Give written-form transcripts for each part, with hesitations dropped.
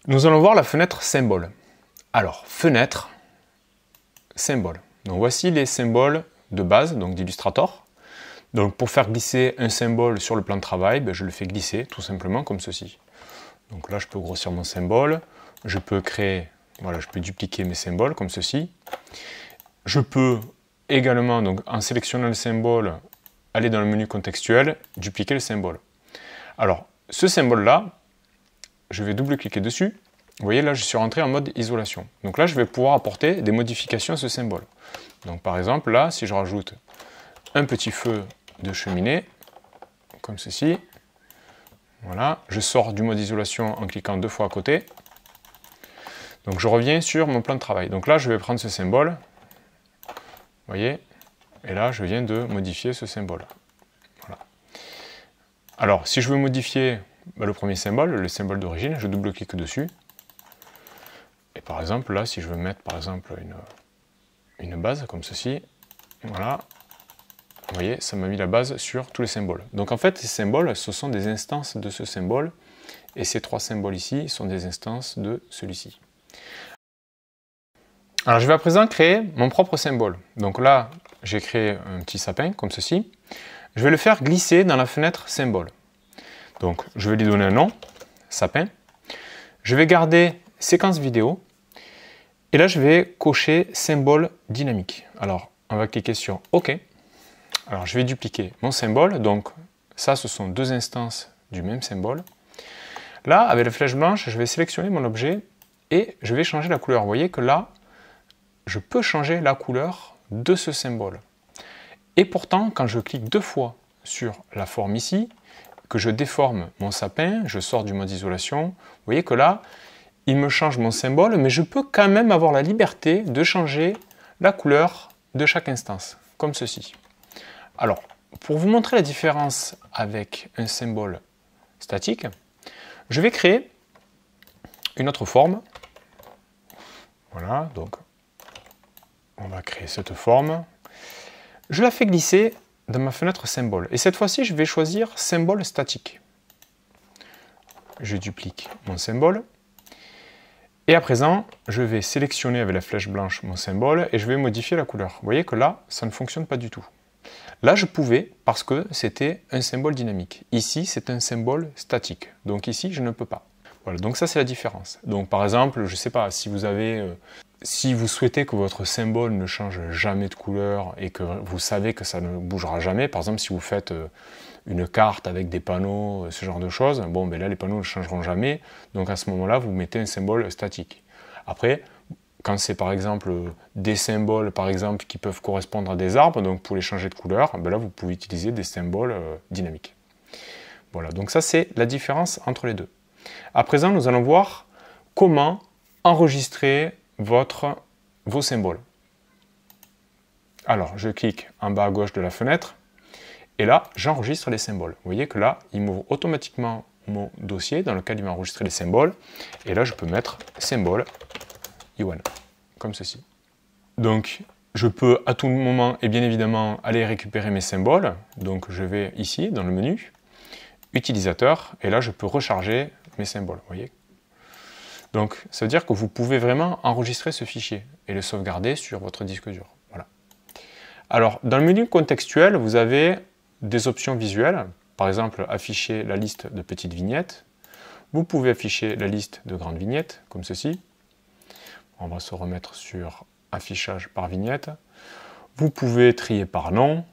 Nous allons voir la fenêtre symbole. Alors, fenêtre, symbole. Donc voici les symboles de base, donc d'Illustrator. Donc pour faire glisser un symbole sur le plan de travail, je le fais glisser tout simplement comme ceci. Donc là, je peux grossir mon symbole, je peux créer, voilà, je peux dupliquer mes symboles comme ceci. Je peux également, donc en sélectionnant le symbole, aller dans le menu contextuel, dupliquer le symbole. Alors, ce symbole-là, je vais double-cliquer dessus. Vous voyez, là, je suis rentré en mode isolation. Donc là, je vais pouvoir apporter des modifications à ce symbole. Donc par exemple, là, si je rajoute un petit feu de cheminée, comme ceci, voilà, je sors du mode isolation en cliquant 2 fois à côté. Donc je reviens sur mon plan de travail. Donc là, je vais prendre ce symbole, vous voyez, et là, je viens de modifier ce symbole. Voilà. Alors, si je veux modifier le premier symbole, le symbole d'origine, je double-clique dessus. Et par exemple, là, si je veux mettre, par exemple, une base, comme ceci, voilà, vous voyez, ça m'a mis la base sur tous les symboles. Donc en fait, ces symboles, ce sont des instances de ce symbole, et ces 3 symboles ici sont des instances de celui-ci. Alors je vais à présent créer mon propre symbole. Donc là, j'ai créé un petit sapin, comme ceci. Je vais le faire glisser dans la fenêtre symbole. Donc je vais lui donner un nom, sapin. Je vais garder séquence vidéo. Et là, je vais cocher symbole dynamique. Alors, on va cliquer sur OK. Alors, je vais dupliquer mon symbole. Donc, ça, ce sont 2 instances du même symbole. Là, avec la flèche blanche, je vais sélectionner mon objet et je vais changer la couleur. Vous voyez que là, je peux changer la couleur de ce symbole. Et pourtant, quand je clique 2 fois sur la forme ici, que je déforme mon sapin, je sors du mode isolation, vous voyez que là, il me change mon symbole, mais je peux quand même avoir la liberté de changer la couleur de chaque instance, comme ceci. Alors, pour vous montrer la différence avec un symbole statique, je vais créer une autre forme. Voilà, donc on va créer cette forme. Je la fais glisser dans ma fenêtre symbole. Et cette fois-ci, je vais choisir symbole statique. Je duplique mon symbole. Et à présent, je vais sélectionner avec la flèche blanche mon symbole et je vais modifier la couleur. Vous voyez que là, ça ne fonctionne pas du tout. Là, je pouvais parce que c'était un symbole dynamique. Ici, c'est un symbole statique. Donc ici, je ne peux pas. Voilà, donc ça, c'est la différence. Donc par exemple, je ne sais pas, si vous souhaitez que votre symbole ne change jamais de couleur et que vous savez que ça ne bougera jamais, par exemple, si vous faites une carte avec des panneaux, ce genre de choses, bon, ben là, les panneaux ne changeront jamais. Donc à ce moment-là, vous mettez un symbole statique. Après, quand c'est par exemple des symboles, par exemple, qui peuvent correspondre à des arbres, donc pour les changer de couleur, ben là, vous pouvez utiliser des symboles dynamiques. Voilà, donc ça, c'est la différence entre les deux. À présent, nous allons voir comment enregistrer vos symboles. Alors, je clique en bas à gauche de la fenêtre, et là, j'enregistre les symboles. Vous voyez que là, il m'ouvre automatiquement mon dossier dans lequel il va enregistrer les symboles. Et là, je peux mettre symbole Yuan, comme ceci. Donc, je peux à tout moment, et bien évidemment, aller récupérer mes symboles. Donc, je vais ici, dans le menu, utilisateur, et là, je peux recharger mes symboles. Vous voyez ? Donc, ça veut dire que vous pouvez vraiment enregistrer ce fichier et le sauvegarder sur votre disque dur. Voilà. Alors, dans le menu contextuel, vous avez des options visuelles, par exemple afficher la liste de petites vignettes. Vous pouvez afficher la liste de grandes vignettes, comme ceci. On va se remettre sur affichage par vignette. Vous pouvez trier par nom.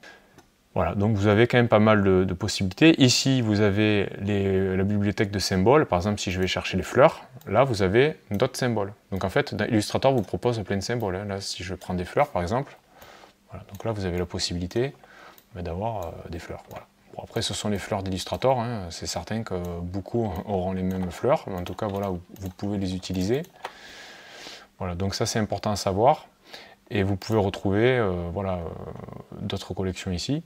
Voilà, donc vous avez quand même pas mal de possibilités. Ici, vous avez la bibliothèque de symboles. Par exemple, si je vais chercher les fleurs, là, vous avez d'autres symboles. Donc en fait, Illustrator vous propose plein de symboles. Là, si je prends des fleurs, par exemple, voilà, donc là, vous avez la possibilité d'avoir des fleurs. Voilà. Bon, après, ce sont les fleurs d'Illustrator. Hein. C'est certain que beaucoup auront les mêmes fleurs. Mais en tout cas, voilà, vous pouvez les utiliser. Voilà, donc ça, c'est important à savoir. Et vous pouvez retrouver voilà, d'autres collections ici.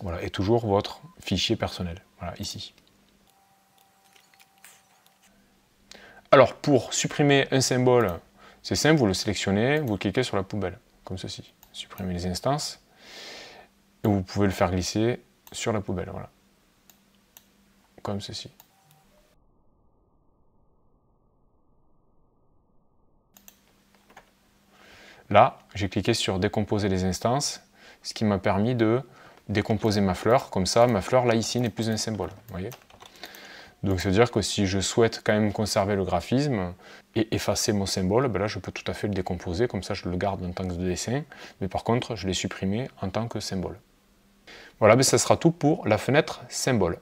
Voilà, et toujours votre fichier personnel. Voilà, ici. Alors, pour supprimer un symbole, c'est simple, vous le sélectionnez, vous cliquez sur la poubelle, comme ceci. Supprimer les instances. Et vous pouvez le faire glisser sur la poubelle, voilà. Comme ceci. Là, j'ai cliqué sur décomposer les instances, ce qui m'a permis de décomposer ma fleur. Comme ça, ma fleur, là, ici, n'est plus un symbole. Vous voyez ? Donc, c'est-à-dire que si je souhaite quand même conserver le graphisme et effacer mon symbole, ben là, je peux tout à fait le décomposer. Comme ça, je le garde en tant que dessin. Mais par contre, je l'ai supprimé en tant que symbole. Voilà, ben ça sera tout pour la fenêtre symbole.